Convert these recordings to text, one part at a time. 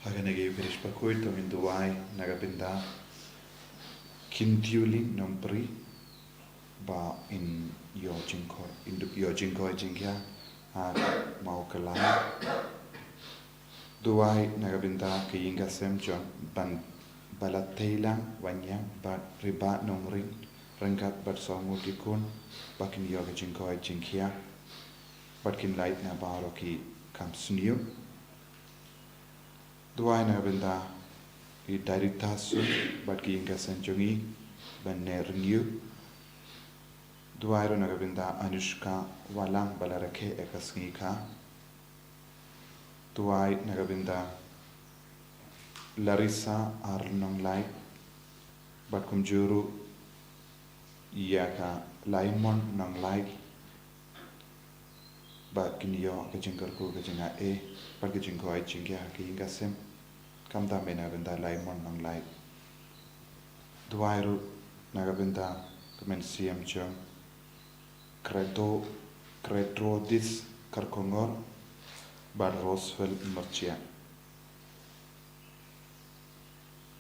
Haganagi British Bakhuid in Dubai, Nagabinda, Kintiuli, Nompri, Ba in Yojinko, Jinkia, and Mawkhlam. Dubai, Nagabinda, Kiyinga Semjon, Ban Balatela, Wanya, Bat Riba Nongrin, Rangat Bat Somutikun, Bakin Yoga Jinko Jinkia, Batkin Lait-ïa Baroki Sngi. Duai Nagabinda, I Daritasu, Batkinga Senjongi, Ben Nerniu. Duai Nagabinda, Anushka, Balang Balarake Ekasngika. Duai Nagabinda, Larissa Arnong Lai, Batkumjuru, Yaka Laimon Nong Lai, Batkinyo Kajinkarku Kajinga E, Batkinko Jingia Kingasem, Kamda Menagabinda Laimon Nong Lai. Duairu Nagabinda, Comensiam Jung, Credo Dis Karkongor, Bad Roswell Mercia.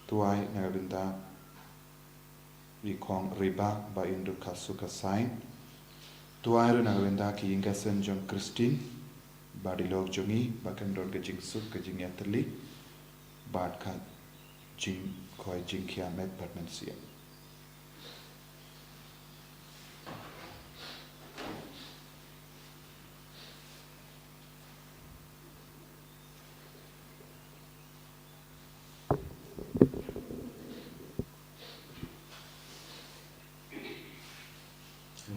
Tuai Nagabinda Vikong Riba Ba Indu Kasuka Sign. Tuai Nagabinda Ki Ingasen John Christine Badilog Jongi Bakandon Gajing Suk Gajing Yatali Bad Kat Jing Koi Jinkia Met Patmansia.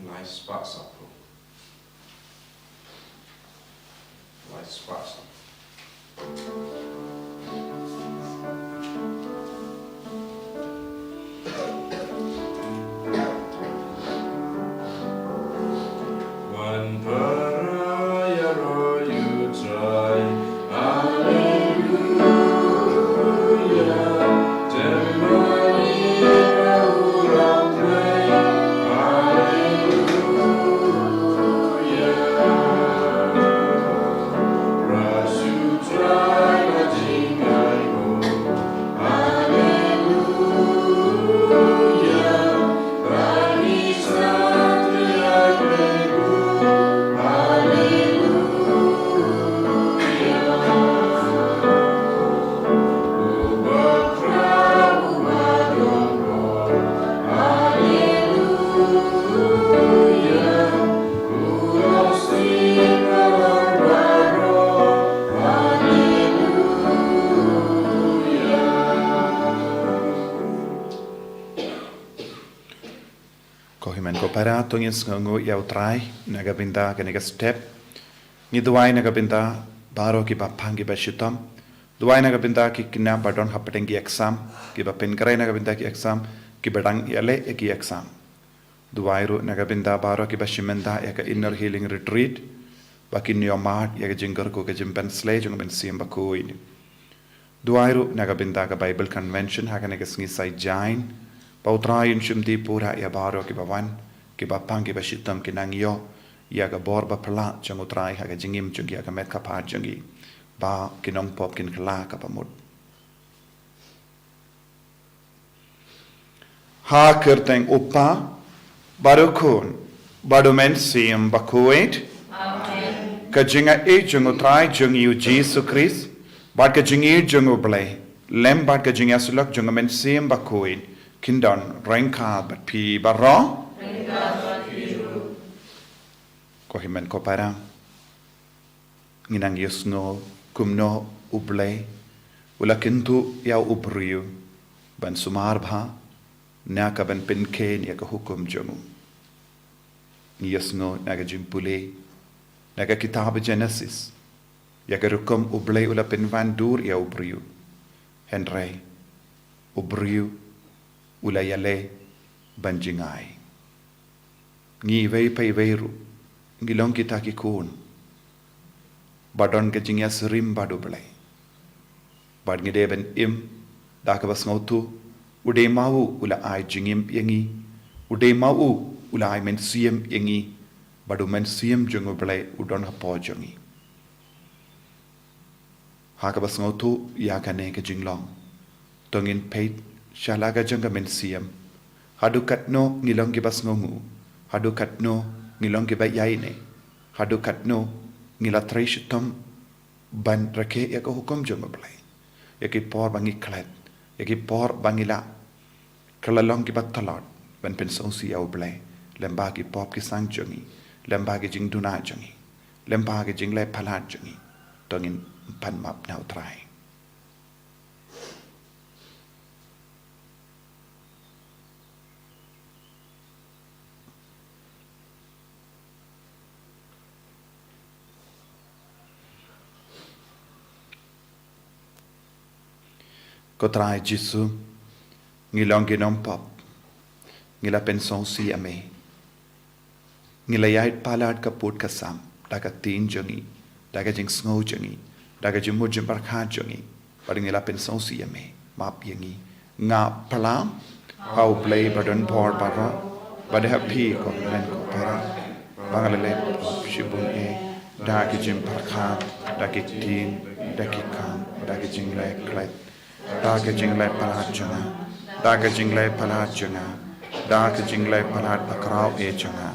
Light spots up. Light spots up. One paraya you try. Hallelujah. Koparato ngin Sngi yau try Nagabinda Ganiga step Ni Duai Nagabinda Baro ki Bapangi Bashitam Duai Nagabinda ki Kina Badon Hapatengi exam Ki Bapenkare Nagabinda ki exam Ki Badang Yale Eki exam Duairu Nagabinda Baro ki Bashimenda Yaka Inner Healing Retreat Bakin Yomat Yaka Jingar Ko Jimben Slay Jung Ben Sim Bakhuid Duairu Nagabinda ka Bible Convention Hakanaga Sngi Sai Jain Pautrayin Shumdi Pura Ya Baro ki Bawan Ki Bapangi Bashitam ki Nangyo Yaga Borba Pala Jangutrai Haga Jingim Jungi Yaga Met Kapar Jungi Ba Kinong Pop Kin Kala Kapamud Ha Kirteng Upa Barukun Badumen Sim Bakhuid Kajinga E Jungutrai Jungi Jesu Christ Bad Kajingi Junguble Lem Bad Kajinga Sulak Jungamen Sim Bakhuid Kindon Renka Bat Pi Barra Kohimen Kopara Nginang Yusno Kumno Uble Ula Kintu Yau Ubriu Ban Sumarbha Naka Ban Pinken Yaka Hukum Jomu Yusno Naga Jimpule Naga Kitab Genesis Yaka Rukum Uble Ula Pinvan Dur Ya Ubriu Henry Ubriu Ula Yale Banjingai Ngi Vei Pei Veiru Ngilong kita ki kun Badon ke jingya serim badu belai Bad ngide ben im Daka bas ngautu Ude mau ula ai jingim yangi Ude mau ula ai men siem yangi Badu men siem jungu belai udon hapo jungi Hakabas ngotu ya kane ke jinglong. Tongin peit shalaga jangga men siam. Hadukat no ngilong gibas ngongu. Hadukat no ngilong giba yaine. Hadukat no ngilatrai shitom ban rake ya ko hukum jangga blai. Ya ki por bangi klet. Ya ki por bangila. Kalalong gibat talot ban pensong si au blai. Lemba ki pop ki sang jangi. Lemba ki jing duna jangi. Lemba ki jing lai palat jangi. Tongin pan map nau try. Ko try Jisu ngilong ginom pop. Ngila pensong si ame. Ngila yait palat kaput kasam. Daga tin jangi. Daga jing snow jangi. Daga jing mujim barkha jangi. Pada ngila pensong si ame. Map yangi. Nga palam. Hau play badan por para. Bada happy ko len ko para. Bangalale shibun e. Daga jing barkha. Daga tin. Daga kam. Daga jing le klet. Daga jing le palat janga. Daga jing le palat janga. Daga jing le palat bakrau e janga.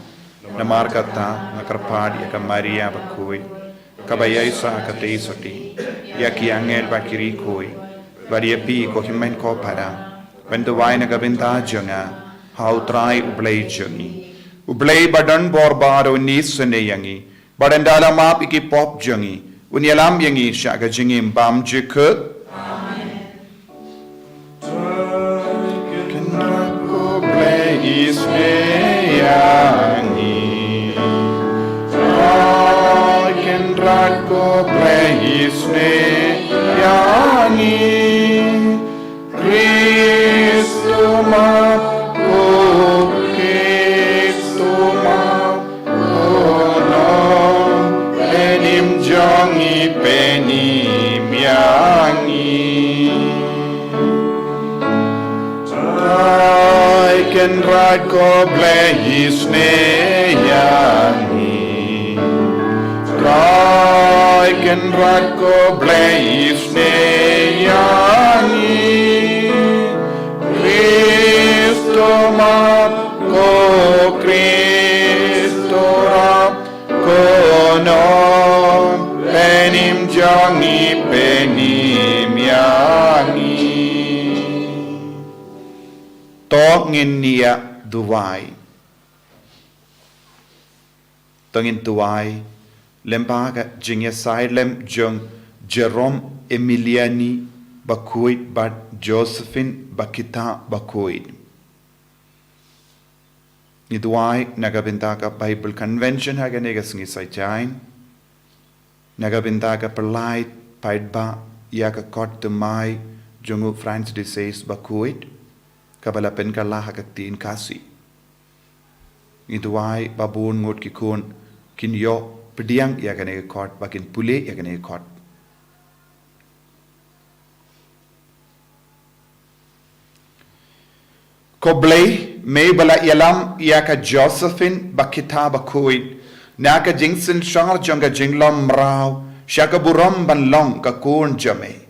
Namar kata nakarpad ya kamaria Bakhuid. Kabayay sa katay soti. Ya ki angel bakiri koi. Bari pi ko himen ko para. Benduway na gabinta janga. How try ublay jangi. Ublay badan borbaro nis sene yangi. Badandala map iki pop jangi. Unyalam yangi siya gajingim bam jikut. Ko pleisne yangi Christuma ko no penim jangi penim yangi I can write ko pleisne yangi I can write ko pleisne yangi Cristo map ko Cristo rap ko no penim jangi penim yangi Tongin niya duway Tongin duway Lembaga jingya lem jung Jerome Emiliani Bakhuid but Josephine Bakita Bakhuid. Nidwai nagabindaga Bible Convention haganega Sngi Saitjain. Nagabindaga perlait paidba yaka kot demai jungu France disease Bakhuid. Kabala penkala hagatin kasi. Nidwai babun ngut kikun kinyo Pediang ia kena ekor, bakin pulih ia kena ekor. Koblay, may bala ialam ia ka Josephine bakita Bakhuid, na ka jingsin shangar jonga jinglom mrao, shaka buram ban long ka kun jame,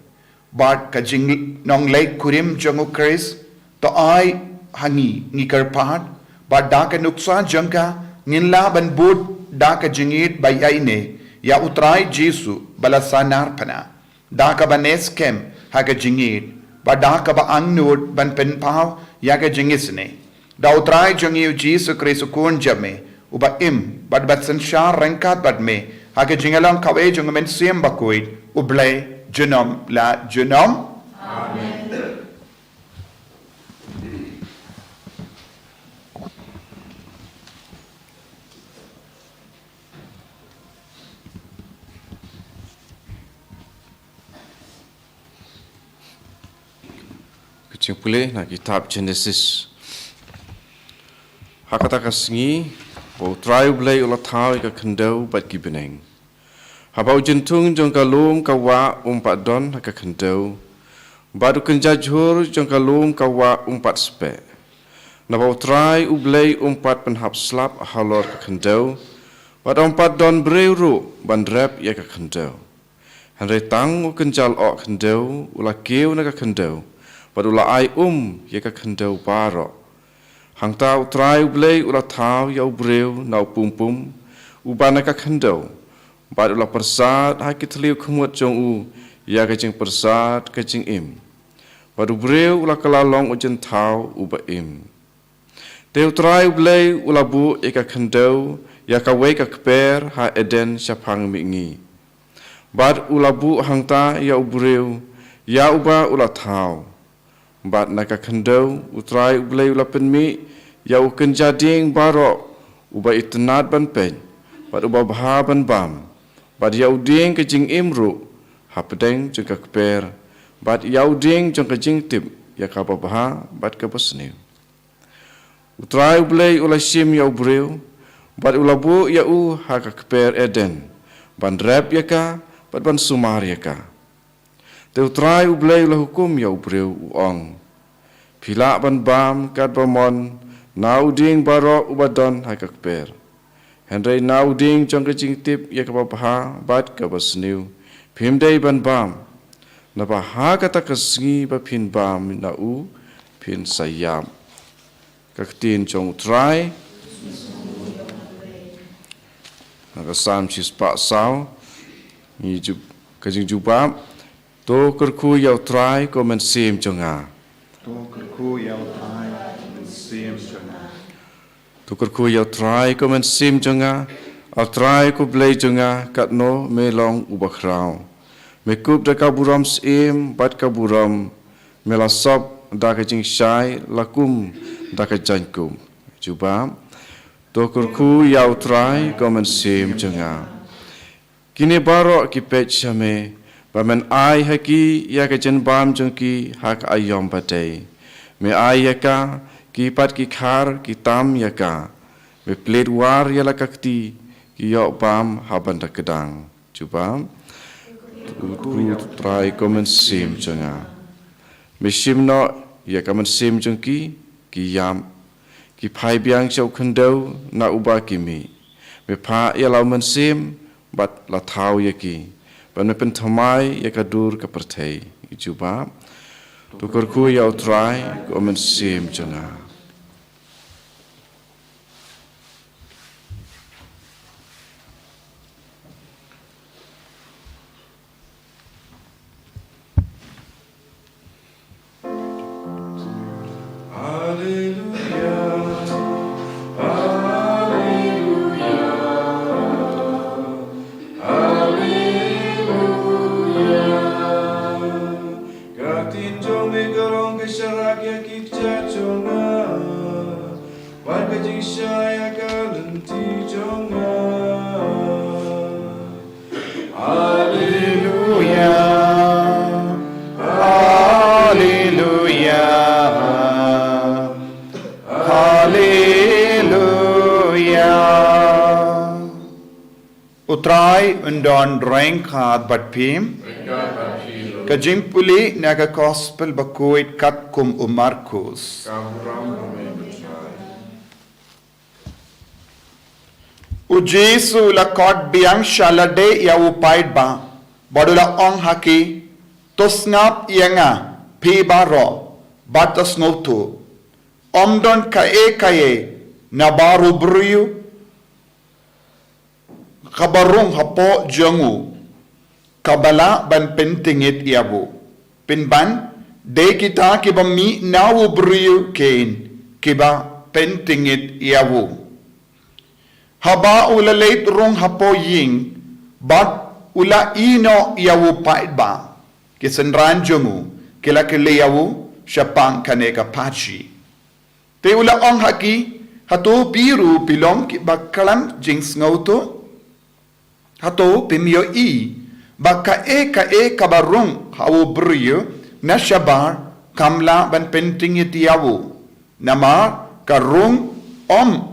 bat ka jing nong lake kurim jongu Chris, to ai hangi ngikar pat, bat da ka nuksa jonga nginla ban bud Daka jingit by aine ya utrai Jisu balasanar pana. Daka ba neskem haga jingit ba daka ba angnut ban penpaw yaga jingisne. Da utrai jingiu Jisu Kristo kun jame uba im bad bat sanshar rengkat bad me haga jingalang kawe jungamen siem Bakhuid ublay junom la junom. Amen. Kucing pulih na kitab Genesis. Hakata ka Sngi, bo trai blay ula tau ka kendau bat gibeneng. Habau jentung jong ka lum ka wa umpat don ka kendau. Badu kenjajhur jong ka lum ka wa umpat spe. Na bau trai ublay umpat penhap slap halor ka kendau. Bad umpat don breuru ban rep ya ka kendau. Henry tang u kenjal o kendau ula keu naga kendau. Bad ula ai yaka kendau baro. Hang tau trai ublei ula tau ya ubreu na pum ubana ka kendau. Bad ula persat hai kitliu kumut jong u ya kajing persat kajing im. Bad ubreu ula kalalong ujen tau uba im. Teu trai ublei ula bu eka kendau ya ka wei ka kper ha eden syapang mingi. Bad ula bu hang ta ya ubreu ya uba ula tau. Bad naka kendau utrai ublei ula penmi ya uken jading barok uba itenat ban pen. Bad uba baha ban bam. Bad ya uding kejing imru hapedeng jeng ka kper. Bad ya uding jeng kejing tip ya ka baha bad ka basniu. Utrai ublei ula sim ya ubreu. Bad ula bu ya u ha ka kper eden. Ban rep ya ka bad ban sumar ya ka. Teu trai ublei ula hukum ya ubreu uong. Pila ban bam kat bamon na uding barok ubadon hai kakper. Henry na uding jong kejing tip ya kapapaha bad kabasniu. Pimdei ban bam. Na baha kata Sngi ba pin bam na u pin sayam. Kaktin jong trai. Nakasam sis pak sao. Ni kejing jubab. To kerku yau trai ko men sim jonga. To kerku yau trai men sim jonga. To kerku yau trai ko men sim jonga. Al trai ko blei jonga kat no me long ubakrau. Me kup da kaburam sim bat kaburam me la sop da ka jing shai lakum da ka jankum. Juba. To kerku yau trai ko men sim jonga. Kini barok ki pech same. Bamen ai haki ya ka jen bam jong ki hak ayom patei. Me ai ya ka ki pat ki khar ki tam ya ka. Me plet war ya la kakti ki yo bam haban da kedang. Cuba. Tu try komen sim jonga. Me sim no ya ka men sim jong ki yam. Ki pai biang chau kendau na uba kimi. Me pa ya lau men sim bat la tau ya ki. Bana pen thamai ya kadur ka perthei ijuba to korku ya utrai ko men sim jonga. Utrai undon rank had but pim. Kajing puli naga gospel Bakhuid kat kum umarkus. Ujesu la kot biang shalade ya upaid ba. Badula ong haki. Tosnap yanga. Pi baro. Batas notu. Omdon kae. Nabaru bruyu. Kabarong hapo jangu. Kabala ban pentingit yabu. Pinban, de kita kiba mi nawu briyu kain. Kiba pentingit yabu. Haba ula leit rong hapo ying. Bat ula ino yawu paidba. Kisenran jangu. Kila kili yawu syapang kaneka pachi. Te ula ong haki. Hato biru pilom kiba kalam jings ngauto. Hato pimyo baka kabarung hawo briyo na syabar kamla ban pentingit yawo nama karung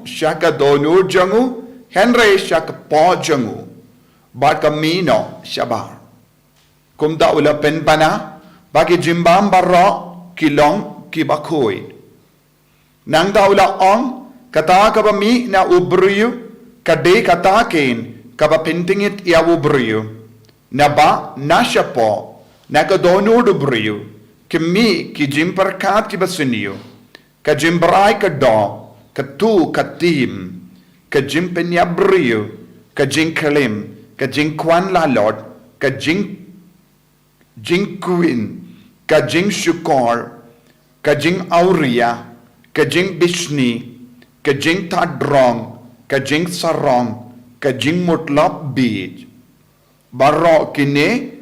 syaka dono jangu henry syaka po jangu baka mino syabar kumda ula penpana bagi jimbam barro kilong Bakhuid nang da ula kata kabami na ubriyo kade katakin kaba pentingit yawo briyo Naba nashapo nakadono dubriu kimi ki jimperkat ki basuniu ka jimbrai ka do ka tu ka tim ka jimpenyabriu ka jinkalim ka jinkwan lalot ka jinkwin ka jing shukor ka jing auria ka jing bishni ka jing tadrong ka jing sarong ka jing mutlap bij Baro kine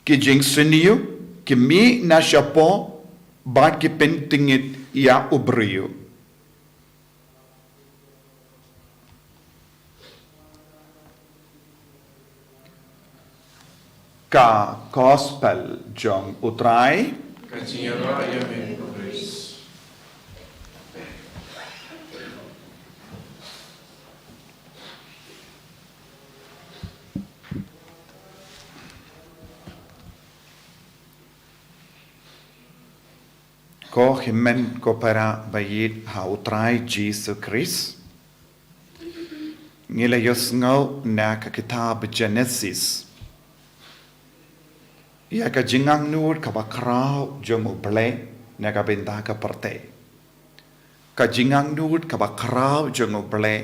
ki jing seniu ki mi na shapo ba ki pentingit ia ubriu. Ka gospel jong utrai ko himen ko para bayit ha utrai Jesus Christ ngila yos ngau na ka kitab Genesis ia ka jingang nur ka bakrau jong uble na ka benta ka parte ka jingang nur ka bakrau jong uble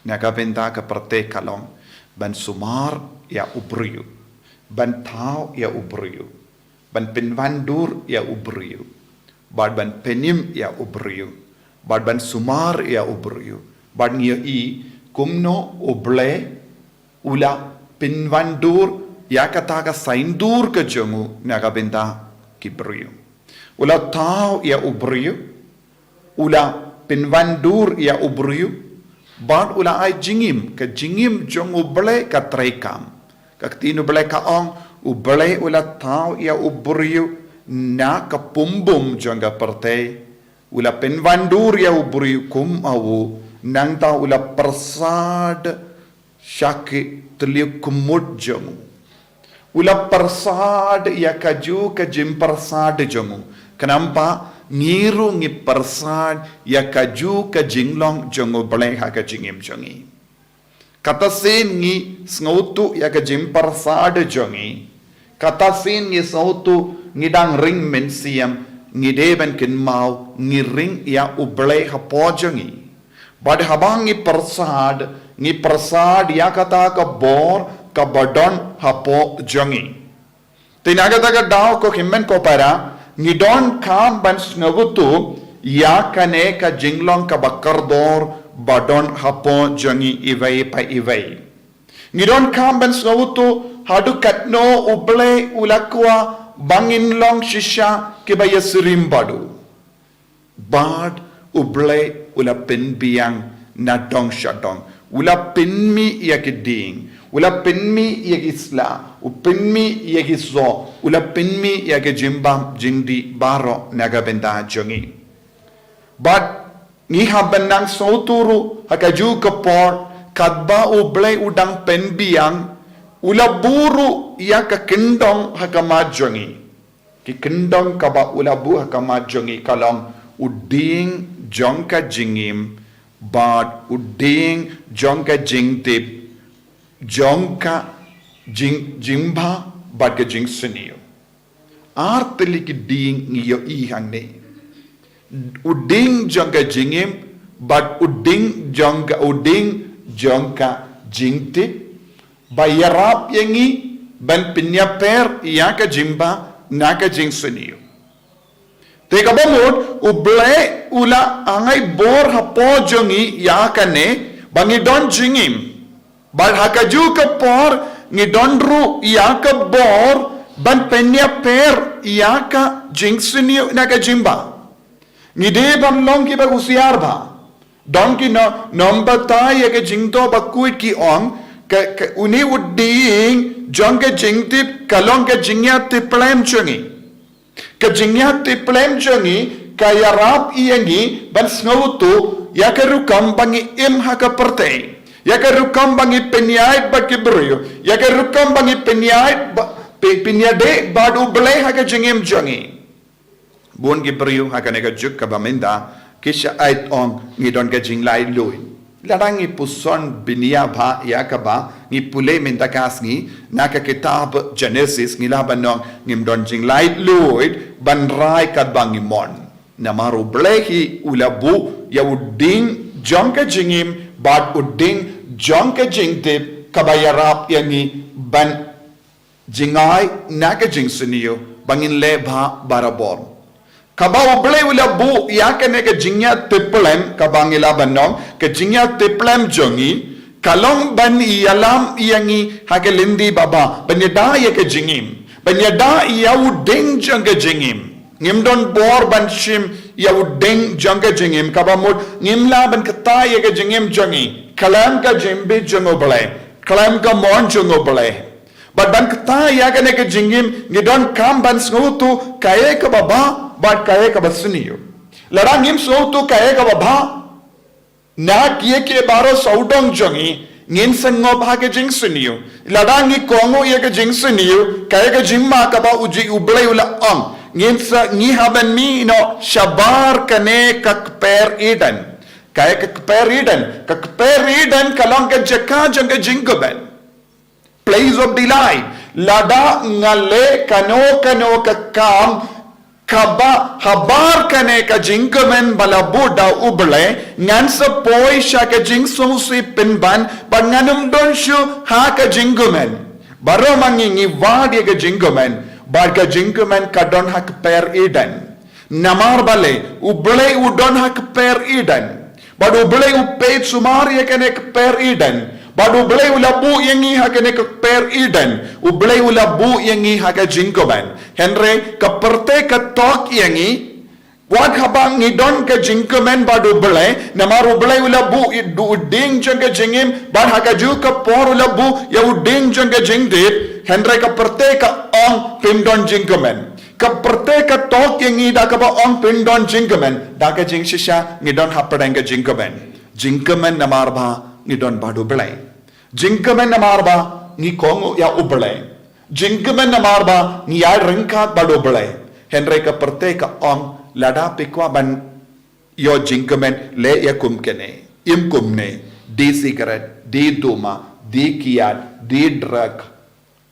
na ka benta ka parte kalong ban sumar ya ubriu ban tau ya ubriu ban pinvandur ya ubriu Bad ban penim ya ubriu, bad ban sumar ya ubriu, bad ngia I kumno uble ula pinvandur ya kata ka saindur ke jongu naga benta kibriu. Ula tau ya ubriu, ula pinvandur ya ubriu, bad ula ai jingim ke jingim jong uble ka trekam, ka tinu ble ka ong uble ula tau ya ubriu. Na kapumbum jangga partai ula penvandur ya ubri kum awu nang ta ula persad syaki teliu kumut jamu ula persad ya kaju ke jim persad jamu kenapa ngiru ngi persad ya kaju ke jinglong jangu boleh ha ke jingim jangi kata sen ngi snautu ya ke jim persad jangi kata sen ngi snautu ngidang ring mensiam ngideben kin mau ngiring ya uble hapojangi bad habang ngi persad ya kata ka bor ka badon hapo jangi tinaga taga daw ko himmen ko para ngidon kam ban snagutu ya kane ka jinglong ka bakardor badon hapo jangi ivai pa ivai ngidon kam ban snagutu hadu katno uble ulakwa bangin long shisha kibaya sirimbadu bad uble ula penbiang na dong shadong ula penmi ya keding ula penmi ya isla upenmi ya gizo ula penmi ya ke jimbam jindi baro naga benda jongi bad ni habenang sauturu hakaju kapor kadba uble udang penbiang ula buru ya ka kendong hakamajongi ki kendong ka ba ula bu hakamajongi kalong uding jongka jingim bad uding jongka jingtip jongka jingba bad ka jing seniyo arteli ki ding ngiyo ihangne uding jongka jingim bad uding jongka jingtip bayarap yangi ban pinyaper iya ka jimba na ka jing seniyo teka bamod uble ula angay bor hapo jongi ya kane bangi don jingim bal hakaju ka por ngi don ru ya ka bor ban pinyaper iya ka jing seniyo na ka jimba ngi de ban long ki ba usiar ba don ki no nombata ya ka jingto Bakhuid ki ong uni uding jong ke jingtip kalong ke jingya tiplem chungi ke jingya tiplem chungi kayarap iyangi ban snautu ya ke rukam bangi im haka pertei ya ke rukam bangi penyait ba kibrio ya ke rukam bangi penyait penyade badu belai haka jingim chungi bun kibrio haka nega juk ka bamenda kisha ait ong ngidon ke jinglai luin Ladang ngi puson binia ba ya ka ba ngi pule mentakas ngi naka kitab Genesis ngi laban nong ngim don jing light luid ban rai kat bangi mon namaru blehi ulabu ya uding jongka jingim bad uding jongka jingtip kabayarap yangi ban jingai naka jing suniyo bangin lebha barabor Kabau beli ula bu ya kene ke jingnya tiplem kabangila banong ke jingnya tiplem jongi kalong ban ialam iangi hake lindi baba banyada ya ke jingim banyada ya udeng jong ke jingim ngimdon bor ban shim ya udeng jong ke jingim kabamut ngimla ban kata ya ke jingim jongi kalam ka jimbi jongo bele kalam ka mon jongo bele but ban kata ya kene ke jingim ngidon kam ban ngutu kaye ka baba But kaya ka basuniyo. Larang him so to kaya ka baba. Na kiye ke baro saudong jongi. Ngin sango ba ke jing suniyo. Larang hi kongo ye ke jing suniyo. Kaya ka jimma ka ba uji ublay ula ang. Ngin sa ngi haban mi no shabar kane kakper eden. Kaya kakper eden. Kakper eden kalong ka jaka jang ka jinggoben. Place of delight. Lada ngale kano kakam. Kaba habar kane ka jingkamen balabuda uble ngan sa poi sha ka jingsong si pinban ban nganum don shu ha ka jingkamen baro mangingi wad ye ka jingkamen bar ka jingkamen ka don hak per eden namar bale uble udon hak per eden bad uble upet sumar ye kane ka per eden bad uble ulabu yengi ha kane ka per eden uble ulabu yengi ha ka jingkamen Henry kaperte ka tok yangi wag habang ngidon ka jingkamen badu belai namaru belai ulabu du ding jang ka jingim ban hakaju ka por ulabu ya uding jang ka jingdit Henry kaperte ka ong pindon jingkamen kaperte ka tok yangi da ka ba ong pindon jingkamen da ka jing shisha ngidon hapadang ka jingkamen namar ba ngidon badu belai jingkamen namar ba ngi kongo ya ubelai Jingkamen namarba niyar ringkat bado belai. Henry ka perte ka ong lada pikwa ban yo jingkamen le ya kumkene. Im kumne di cigarette, di duma, di kiat, di drug.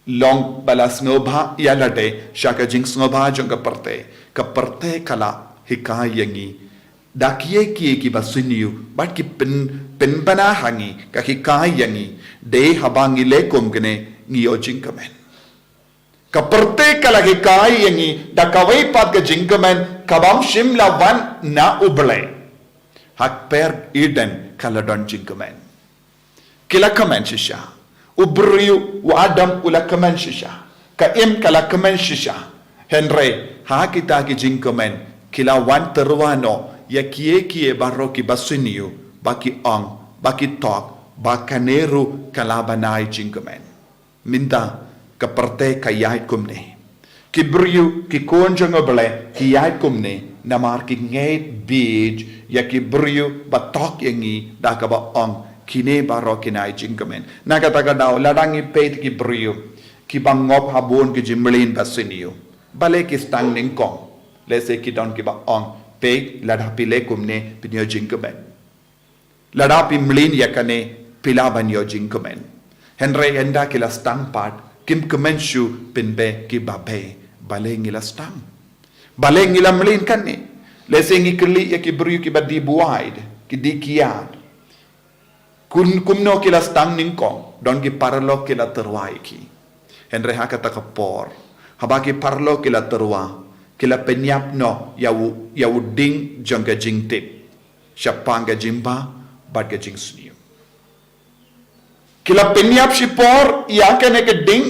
Long balas ngobha ya lade shaka jing ngobha jong ka perte kala hikayangi. Dakiye kiye ki basuniyu bat ki pin bana hangi ka hikayangi de habangi le kumkene ngiyo jingkamen. Kaperte kalagi kai yangi da kawai pat ke jingkamen kabam shimla wan na ublay hak per eden kaladon jingkamen kilakamen shisha ubriyu wa adam ulakamen shisha ka im kalakamen shisha Henry ha kita ki jingkamen kila wan terwano ya kiye barro ki basuniyu baki ong baki tok bakaneru kalabanai jingkamen minta kaperte kayait kumne kibriyu ki konjang obale kiyait kumne namar ki ngait bij ya kibriyu batok yangi dakaba ong kine baro kinai jingkamen nakataga daw ladangi peit kibriyu ki bangop habon ki jimlin basiniyo bale ki stang ningkong lese ki don ki ba ong peit ladapi le kumne pinyo jingkamen ladapi mlin yakane pilaban yo jingkamen Henry enda kila stang part Kim kemenshu pinbe ki babe baleng ila stang baleng ila mlin kan ni leseng ikli ya ki bru ki badi buaid ki dikiat kumno kila stang ningkong don ki parlo kila terwai ki Henry hakata kapor habaki parlo kila terwa kila penyap no ya uding jangka jingtip syapanga jimba bad ka jingsniu kila penyap sipor ya kene ke ding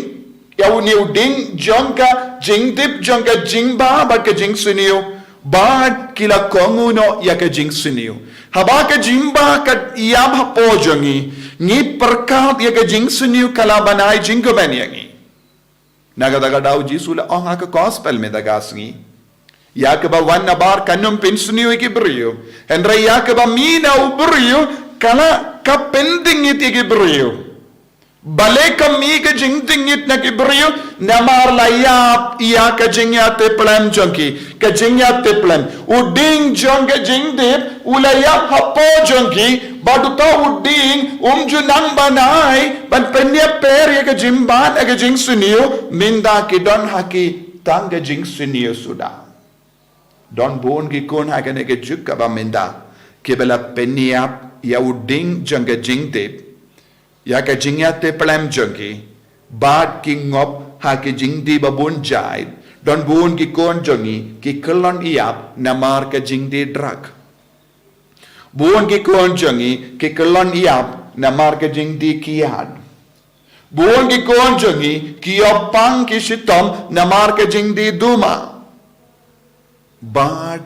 ya uniu ding jongka jingtip jongka jingba bad ka jingsniu bad kila konguno ya ka jingsniu haba ka jimba ka yam hapo jongi ni perkat ya ka jingsniu kala banai jingko banyangi nagadaga daw jisula ong ha ka gospel me dagasngi ya ka ba wan nabar kanum pinsniu ikibrio henry ya ka ba mina ubrio kala ka pending ikibrio bale kami ka jingtingit na kibriyo namar layap iya ka jingya te plan jonki ka jingya te plan uding jong ka jingdip ulayap hapo jonki badu tau ding junang banai ban penya per ya ke jimban aga jing sunio minda ki don haki tangga jing sunio sudah don bon ki kon ha ke juk ka ba minda ke bela penya ya uding janga jing te ya ka jing ya te plam jangi bad ki ngop ha ke jing di babun jai don bon ki kon jangi ki kelon iap namar ka jing di drug buon ki kon jangi ki kelon iap na marka jing di kiad buon ki kon jangi ki opang ki shitom na marka jing di duma bad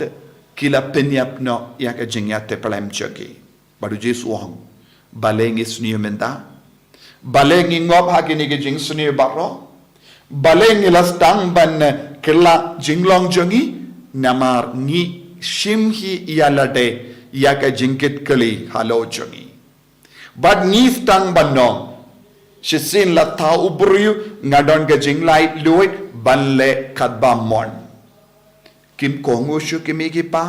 kila penyap no ya ka jing ya te pelem jagi badu jis wong baleng is new menta baleng ngop hakini ki jing suni baro baleng ilas tang ban kila jinglong jangi namar ngi shimhi yalade yaka jingkit kali halo jangi bad ngif tang banong shisin la ta ubru ngadon ka jinglai luit banle kadba mon kim kongo shu kimigi pa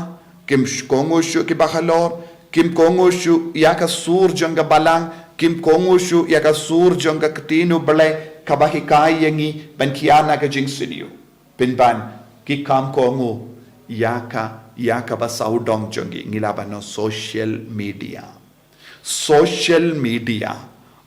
kim kongo shu ki bakhalor kim kongo shu yaka sur janga balang kim kongo shu yaka sur janga ktinu bale kabahi kai yangi ban kiana ka jing sidiu bin ban ki kam kongo yaka ba saudong jangi ngilabano social media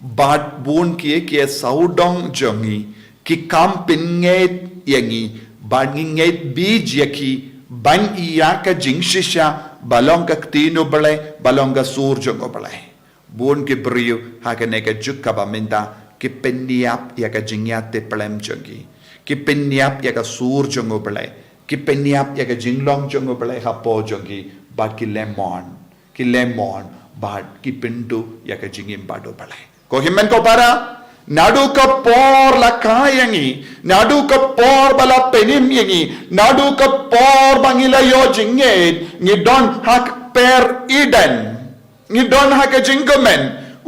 but bun kiye saudong jangi ki kam pinget yangi banginget bij yaki ban iyaka jingshisha balonga ktino bale balonga sur jango bale bun ki brio haganega jukaba minda ki penniap yaka jingyate plem jangi ki penniap yaka sur jango bale ki penyap ya ke jinglong jongo belai hapo jongi bad ki lemon bad ki pindu ya ke jingim bado belai ko himmen ko para nadu ka por la kayangi nadu ka por bala penim yangi nadu ka por bangila yo jinget ni don hak per iden ni don hak jingomen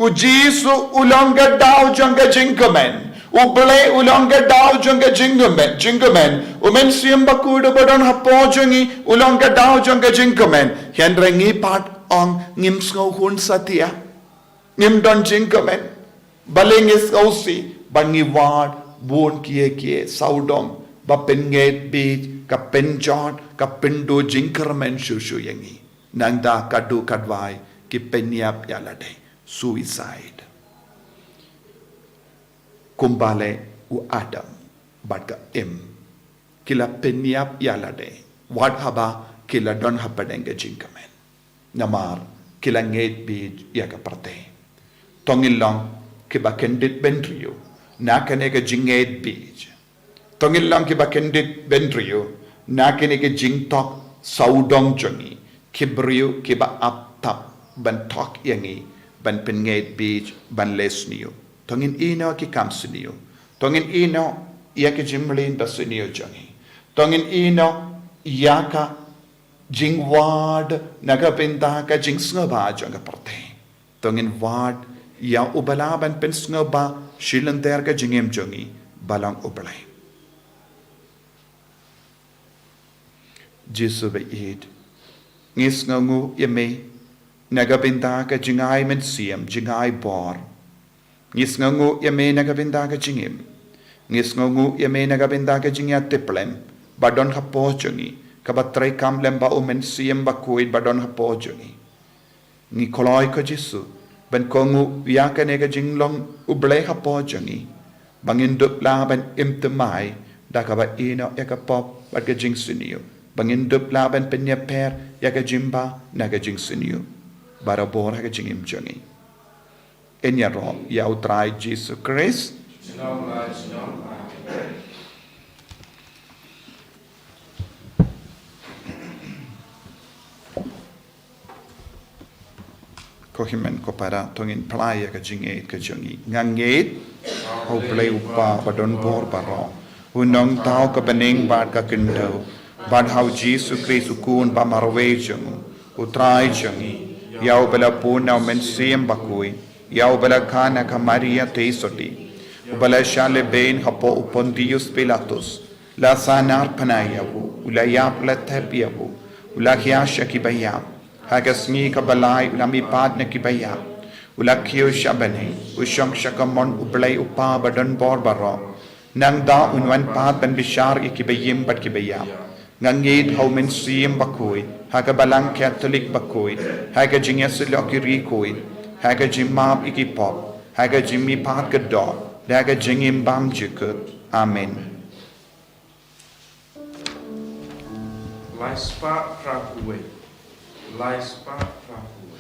ujisu ulonga dau jonga jingomen Ublay ulonga daw jonga jingomen umen siyam Bakhuid badon hapo jongi ulonga daw jonga jingomen henrengi part on ngim snow hun satia ngim don jingomen baling is osi bangi ward bon kie saudom ba penget beach ka penjot ka pendo jinkermen shushu yangi nangda kadu kadwai ki penyap yalade suicide kumbale u Adam badka kila penyap yalade wad haba kila don hapadenga jinkamen namar kila ngate bij yaka parte tongilong kiba kendit bendrio nakanega jinget bij tongilong kiba kendit bendrio nakanega jingtok saudong jongi kibrio kiba aptap ban tok yangi ban pengate bij ban lesniyo tongin ino ki kam sunio tongin ino yaka jimlin da sunio jangi tongin ino yaka jingwad naga pinta ka jingsngaba janga parte tongin wad ya ubalaban pensngaba shilanter ka jingem jangi balang ubalai Jesu be id ngisngangu yeme naga pinta ka jingai men siam jingai bor ngisngangu yame nagabinda ka jingim ngisngangu yame nagabinda ka jingya tiplem badon hapo jongi kabatray kamlem ba umen siyem Bakhuid badon hapo jongi ni koloi ko Jesu ban kongu yaka nega jinglong ublay hapo jongi bangin dup la ban imtemai dakaba ino yaka pop bad ka jing sunio bangin dup la ban penyaper yaka jimba naga jing sunio barabor ka jingim jongi Enyaro ya utrai Jesus Christ. Kohimen ko para tongin playa ka jinget ka jongi nganget ho play upa badon bor paro unong tao ka bening bad ka kendo bad how Jesus Christ ukun ba marwe jongu utrai jongi yau bela puna men siem Bakhuid Yau bala kana ka Maria teisoti ubala shale bein hapo Pontius Pilatus la sanar panayabu ula yap la tabiyabu ula hiasha kibayab haga Sngi ka balai ulami pad na kibaya ulakio shabane ushong shakamon ublay upa badan bor baro nang da unwan pad ban bishar ikibayim bat kibaya ngangid haumen siem Bakhuid haga Balang Catholic Bakhuid haga jingasilok irikoid haga jimab ikipop haga jimmi pad gador haga jingim bam jikut amen. Laispa Bakhuid. Laispa Bakhuid.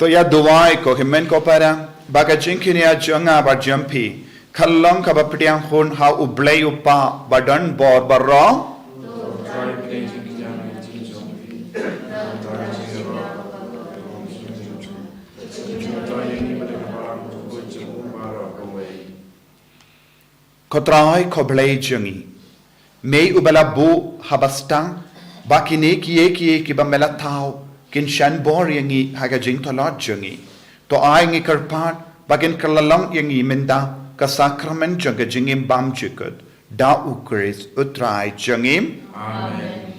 To ya duai ko himen ko para baga jinkini ya jonga ba jampi khallong ka ba ptiang khun ha ublay upa badan bor barro Kotrai ko blay jongi me ubala bu habastang bakine kiye ki ba melatao kin shan bor yangi haga jing to lot jungi to ai ngi karpat bagin kalalong yangi minda ka sakrament janga jingim bam chikut da ukris utrai jangim Amen.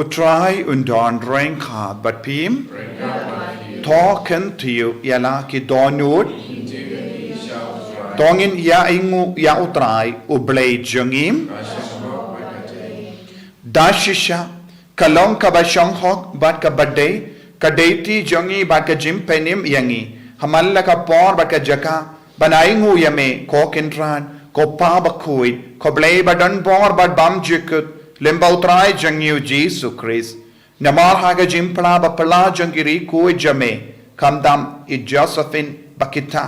Utrai undon ring khad but pim talken to you yala ki donut tongin ya ingu ya utrai ublay jangim dashisha kalong ka ba hok bat ka badde kadeti jangi bat ka jim penim yangi hamalla ka por bat ka jaka banaingu yame ko kintran ko pa Bakhuid ko blay badan bor bat bam jikut lemba utrai jangiu Jesus Christ namar haga jimpla ba pala jangiri ko jame kamdam I Josephine bakita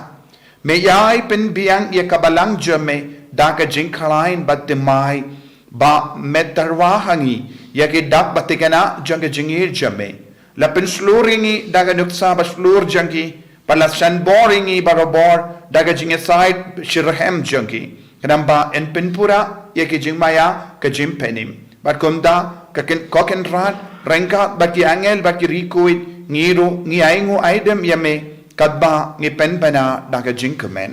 me yai pen biang ya kabalang jame daga jinkalain bat demai ba metarwa hangi ya ki dak batigana janga jingir jame la pen sluringi daga nuksa ba slur jangi pala san boringi barobor daga jingeside shirhem jangi kanamba en penpura ya ki jingmaya ka jimpenim bat kumda koken rat rengka baki angel baki rikuit ngiru ngi aingu aidem yame kadba ngi penpena daga jinkemen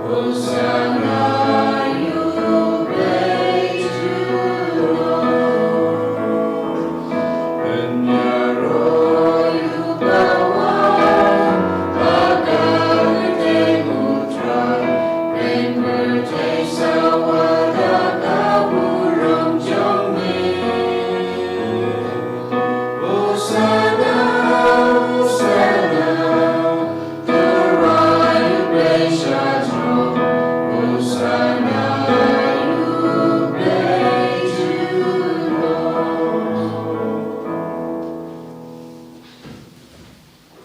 Hosanna, you praise to Lord.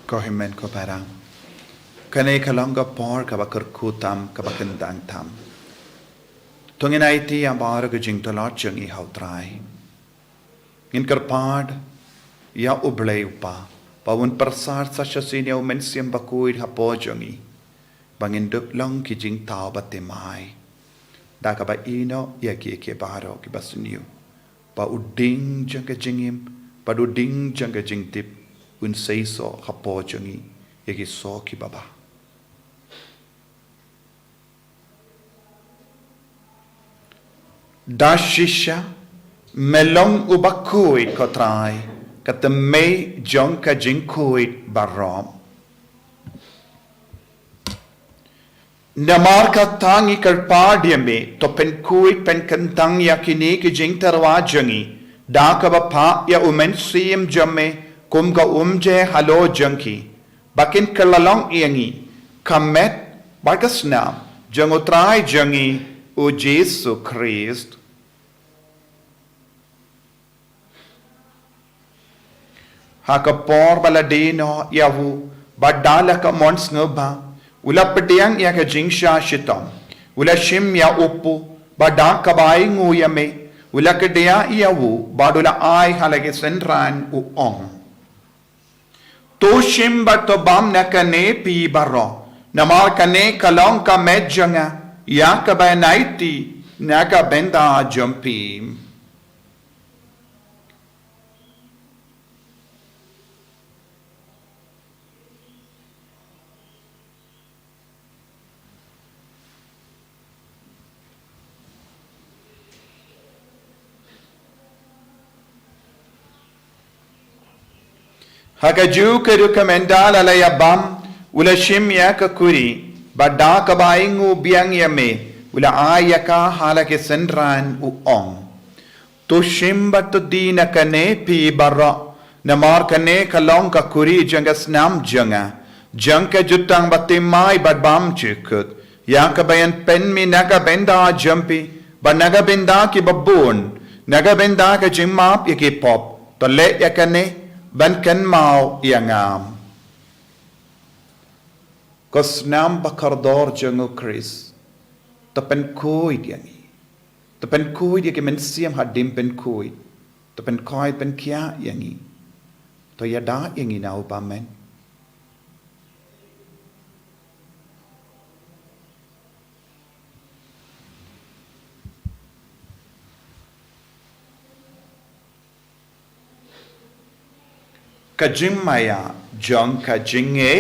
ko himen ko Balang kane kalong ka por ka bakar kutam ka bakendang tam tungin IT ang bar ka jing tolot jeng I hau trai ngin karpad ya ublay upa pawun persar sa siya umensiam Bakhuid hapo jongi bangin duk long ki jing tao batimai da ka ba ino ya ki baro ki basuniu pa uding jang ka jingim pa uding jang ka jing tip un seiso hapo jongi ya ki so ki baba da shisha melong u Bakhuid ko trai kata may jong ka jing Bakhuid barom namar ka tangi karpadia me to pen Bakhuid pen kantang ya kini ki jing tarwa jangi da ka ba pa ya umen siem jamme kum ka umje halo jangki bakin kalalong iangi kamet bagasnam jango trai jangi o Jesu Christ hakapor baladino yavu badala ka mons ngba ula pediang ya ka jingsha shitam ula shim ya upu badang kabai ngu yame ula kedea yavu badula ai halage senran u ong to shim bato bam nakane pi baro namal kane kalong ka medjanga ya ka banaiti naka benda jumpim Hakaju keruka mendala la bam ula shimya ka kuri badda ka baingu biang yame ula ayaka halake senran u ong to shimba to dina kane pi barra namar kane kalong ka kuri janga snam janga jangka jutang batimai badbam chikut yang ka bayan pen mi naga benda jampi ba naga benda ki babun naga benda ka jimmap yaki pop to le yakane ban kan mau yangam kos nam bakardor jango Chris to pen Bakhuid yangi to pen Bakhuid yaki men siam hadim pen Bakhuid to pen koi pen kia yangi to yada yangi na upamen kajing maya jong kajing e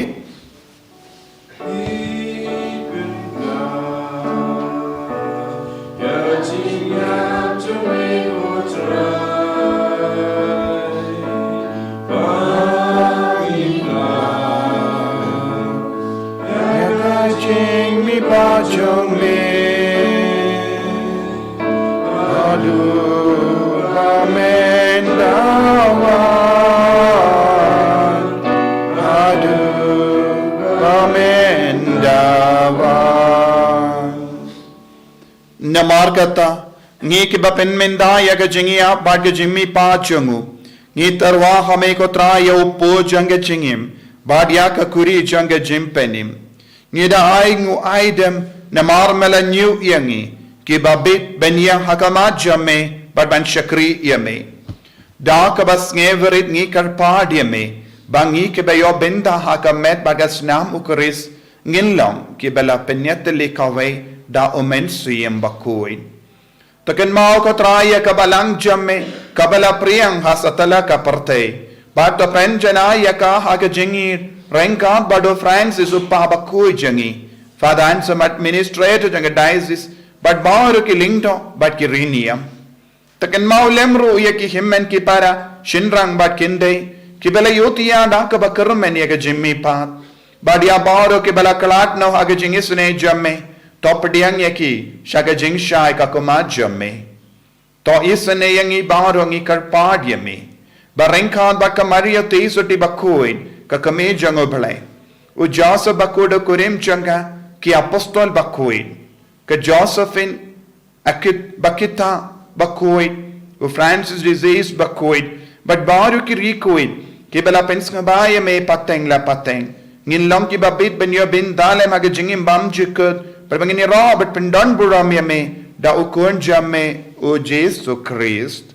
namar kata ngi ki bapen menda ya ga jingia bad ga jimmi pa chungu ngi tarwa hame ko tra ya upo janga chingim bad ya ka kuri janga jimpenim ngi da ai ngu aidem namar mela new yangi ki babit benya hakamat jamme bad ban shakri yame da ka bas ngeverit ngi karpad yame bangi ke bayo benda hakamet bagas nam ukris nginlong ki bela penyat le kawe da omen siem Bakhuid takan mau ko traya ka Balang jamme kabala priyang hasatala ka parte but to pen jana ya ka ha ka jingir ranka bado Francis uppa Bakhuid jangi fadan some administrator janga diocese but bauru ki lingto but ki riniam takan mau lemru ya ki himmen ki para shinrang but kinde ki bela yotiya da ka bakar men ya ka jimmi pat but ya bauru ki bela kalat no ha ka jingisne jamme top diang yaki shaga jing shai ka kuma jamme to isane yangi barongi karpad yame barengkhan ba kamaria teisoti Bakhuid ka kame jango bhlai u Joseph Bakhuid kurim changa ki apostol Bakhuid ka Josephine akit bakita Bakhuid u Francis disease Bakhuid but baru ki Bakhuid Kibala pens ngabaya me pateng la pateng. Ngin long kibabit ben yo bin dale magajingim bam jikut. Berbangini Robert pendon buram ya me da ukun jamme o Jesu Christ.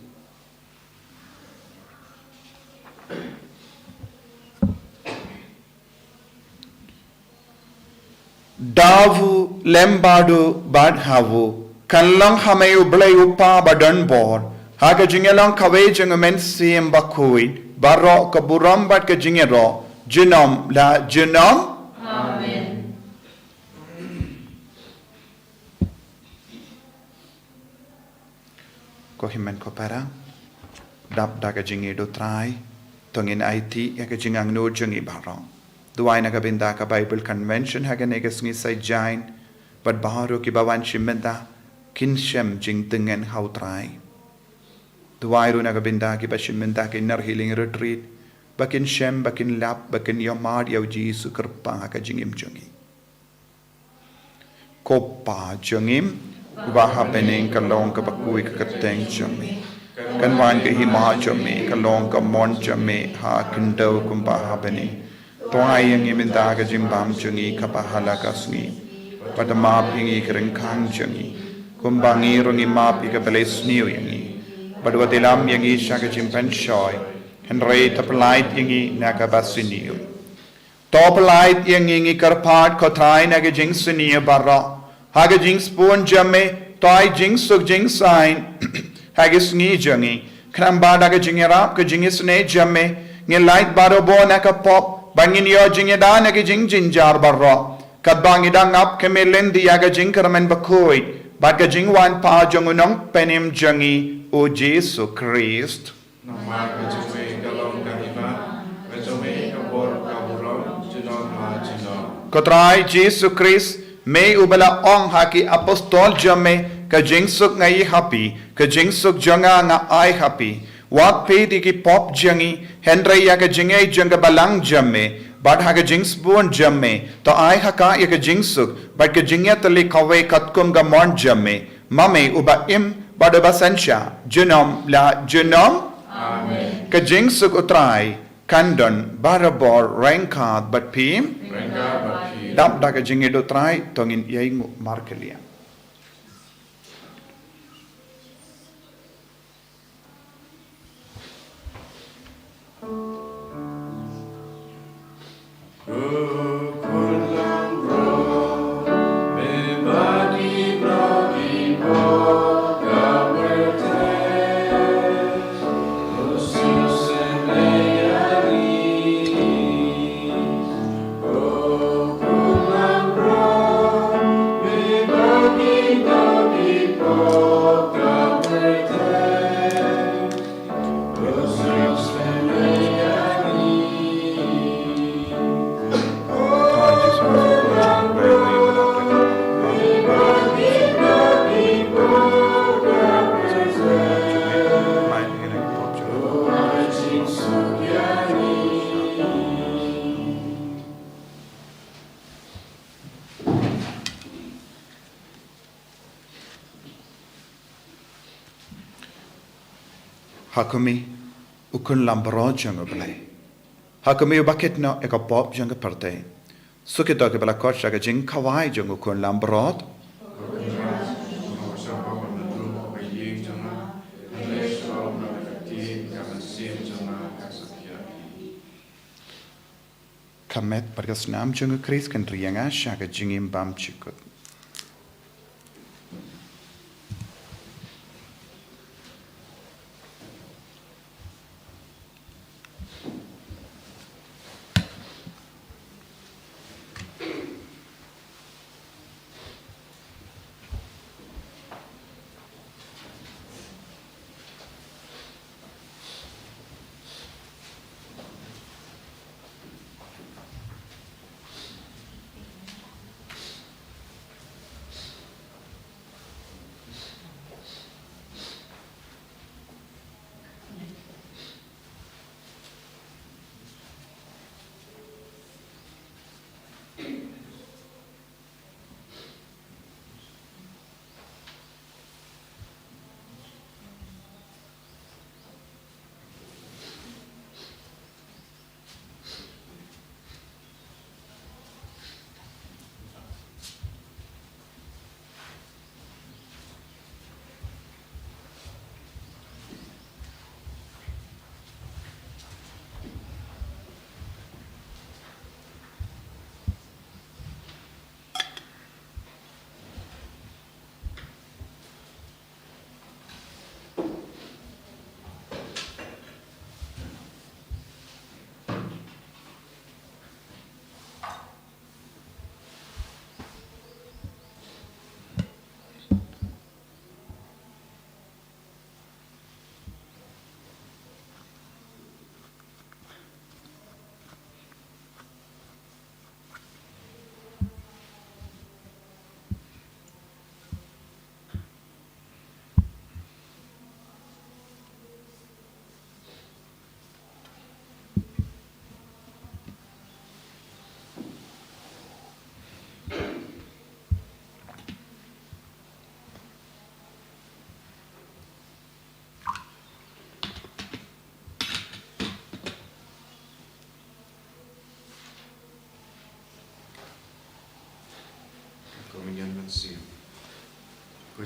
Davu lembadu badhavu kanlang hamay ublay upa badan bor haga jingelang kaway jingamen siyem Bakhuid baro kaburam bat ka jingero jinom la jinom. Amen. Ko himen ko para dap daga jingedo try tongin IT ya ka jingang no jingi baro. Duway na kabinda ka Bible Convention haga negas ngi say jain but baharo ki bawan shimenda kinshem jing tingen how try. Duway ro na kabinda ki bashimenda ki nar healing retreat bakin shem bakin lap bakin yomad yaw Jesu kerpa haga jingim jungi. Kopa jungim ubaha pening kalong ka Bakhuid ka kateng jumi. Kanwan ka hima jumi kalong ka mon jumi ha kindaw kumbaha pening. Tuai yang iminda ka jimbam jungi kapahala ka sungi. Pada map yang ikreng kang jungi. Kumbangi rungi map ika beles niu yangi. Pada wadilam yang isya ka jimpan shoy. Henry tapalait yang naka basiniu. Topalait yang karpat kotrai naga jing siniu barra. Haga jing spoon jamme. Toy jing suk jing sign. Haga sungi jungi. Krambada ka jingirap ka jingisne jamme. Ngilait baro bo naka pop. Bangin yo jingeda nagi jing jinjar barro. Kat bangidang up kemelen diaga jing karamen Bakhuid. Baga jing wan pa jongunong penim jangi o Jesu Christ. Kotrai Jesu Christ may ubala ong haki apostol jamme ka jing suk ngai happy ka jing suk janga nga ai happy. Wak pe di ki pop jangi Henry ya ka jingay janga Balang jamme bad ha ka jing spoon jamme to ai haka ya ka jing suk bad ka jingya tali kawe katkum ga mon jamme mame uba im bad uba sensha jinom la jinom. Amen. Ka jing suk utrai kandon barabor rengkat bat pim dap da ka jingay do trai tongin yai markelia. Hakumi ukun lambro jang oblay. Hakumi ubakit no eka pop jang parte. Sukito ke bala kocha ke jing kawai jang ukun lambrot. Kamet pergas nam jang Chris kan rianga sha ke jingim bam chikut.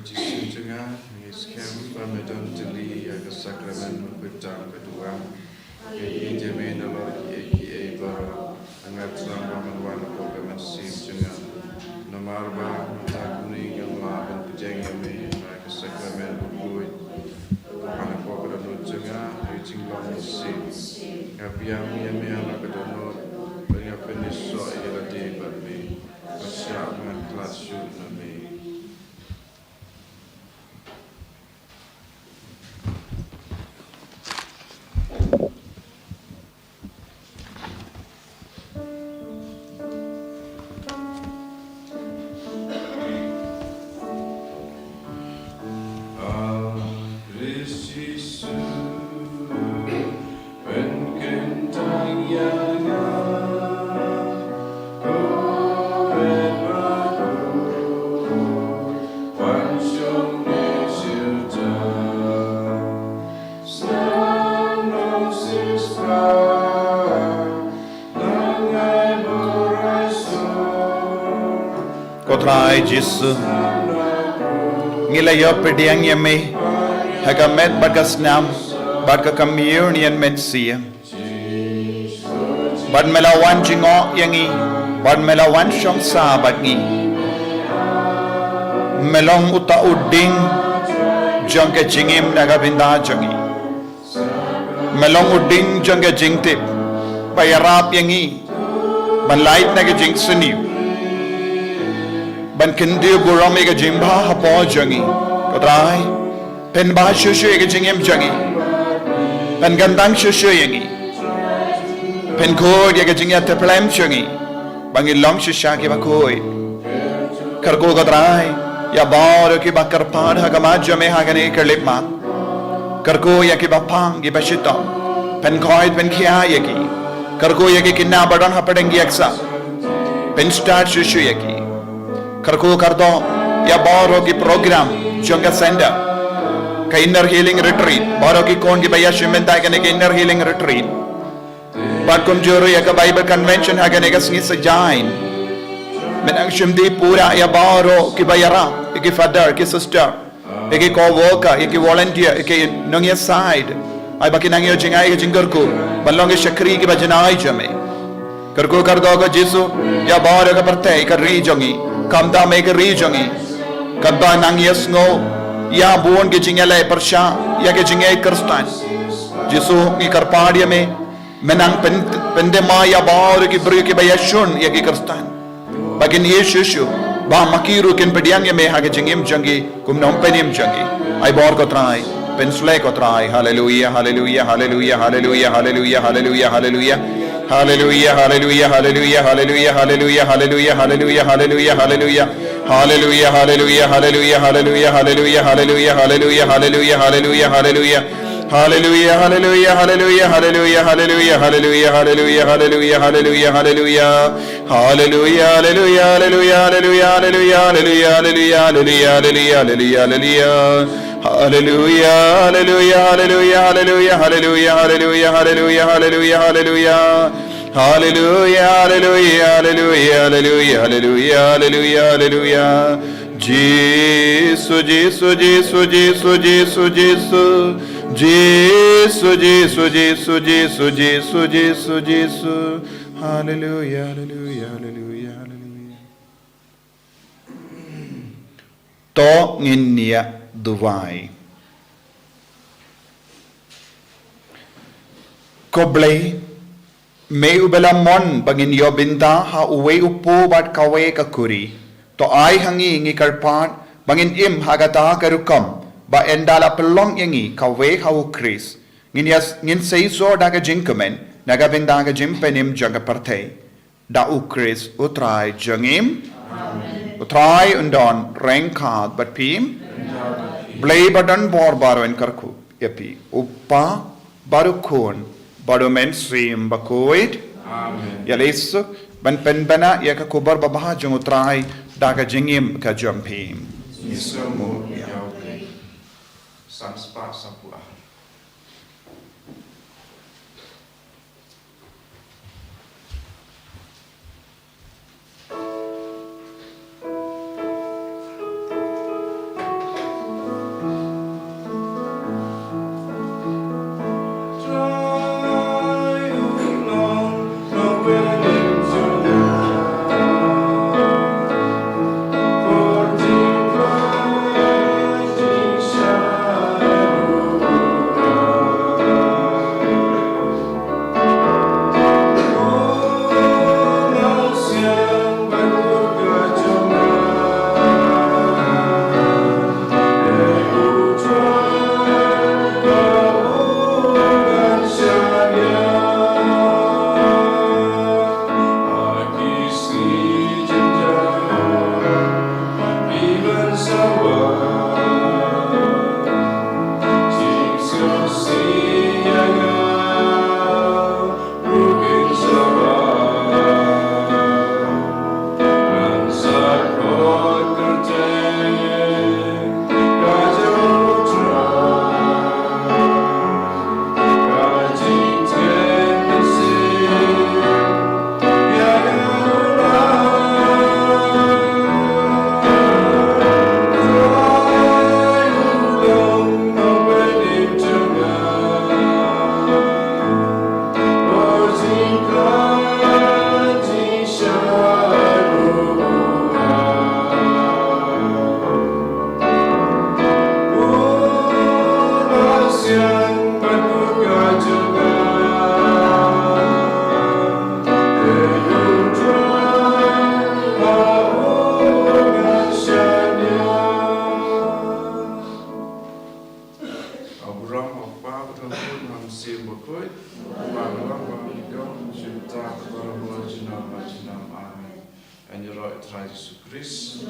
Puji Sunjungan, Miskem, Pamedan Teli, Aga Sakramen, Betang, Kedua, Ki Jemain, Lord, Ki Bara, Angat Sama, Manwan, Program, Sunjungan, Namarba, Takuni, Gamla, and Pujang, Aga Sakramen, Bakhuid, Ana Program, Sunjungan, Reaching Long Sea, Gapiam, Yamia, Lagadono, when you finish, so I get a day, but me, a sharp man class shoot on me. Kotrai Jesu ngila yo pediang yemi hagamet bagasnam badka communion mensia bad melawan jingo yangi bad melawan shong sabat ngi melong uta uding jangke jingim nagabinda jangi melong uding jangke jingtip bayarap yangi ban light naga jing suniu ban kindiu buram ega jimba hapo jangi kodrai pen ba shushu ega jingem jangi pen gandang shushu yangi pen kod ega jingya teplem jangi bangi long shusha ki bakoi kargo kodrai ya baro ki bakar pad hagama jame hagane kerlipma kargo ya ki bapang ki bashito pen koid pen kia yaki kargo yaki kinna badon hapadengi aksa pen start shushu yaki Karku kardo ya baro ki program jonga senda ka inner healing retreat baro ki kon ki baya shimenta ka ne inner healing retreat bad kum joro ya ka bible convention ha ka ne ka sngi sajain men ang shimdi pura ya baro ki bayara ki father ki sister ki co-worker ki volunteer ki nongya side ai baki nangyo jingai ki jingarku balong ki shakri ki bajanai jame karku kardo ko jesu ya baro ka partei ka ri jongi kamda make a regioni kadba nang yes no ya buon ke jingale persha ya ke jingai kristan jesu ki karpadia me menang pendema ya baur ki bru ki bayashun ya ki kristan bagin yesu ba makiru ken pediang me ha ke jingim jangi kum nom penim jangi ai bor ko trai pensle ko trai hallelujah hallelujah hallelujah hallelujah hallelujah hallelujah hallelujah Hallelujah, hallelujah, hallelujah, hallelujah, hallelujah, hallelujah, hallelujah, hallelujah, hallelujah, hallelujah, hallelujah, hallelujah, hallelujah, hallelujah, hallelujah, hallelujah, hallelujah, hallelujah, hallelujah. Hallelujah, hallelujah, hallelujah, hallelujah, hallelujah, hallelujah, hallelujah, hallelujah, hallelujah, hallelujah. Hallelujah, hallelujah, hallelujah, hallelujah, hallelujah, hallelujah, hallelujah, hallelujah, hallelujah, hallelujah. Hallelujah, hallelujah, hallelujah, hallelujah, hallelujah, hallelujah, hallelujah, hallelujah, hallelujah. Hallelujah, hallelujah, hallelujah, hallelujah, hallelujah, hallelujah, hallelujah. Jesus, Jesus, Jesus, Jesus, Jesus, Jesus. Jesus, Jesus, Jesus, Jesus, Jesus, Jesus, Jesus. Hallelujah, hallelujah, hallelujah, hallelujah. To nginia duwai. Koblay may ubela mon bangin yobinda ha uwe upo bat kawe kakuri. To ay hangi ngi karpan bangin im hagata karukam. Ba endala pelong yangi kawe hau kris ngin sei so daga jinkamen naga bendaga jimpenim jaga partei da ukris utrai jangim utrai undon rengkad bat pim blay badan bor baro en karku yapi uppa barukun badomen sim bakhuid yalis ban penbana yaka kubar babah jang utrai daga jingim ka jampim Isamu Samspa Sampua. Bakhuid, Mawkhlam, Bakhuid, Cinta, Balang, Cinam, Amen. And your Lord, Jesus Christ.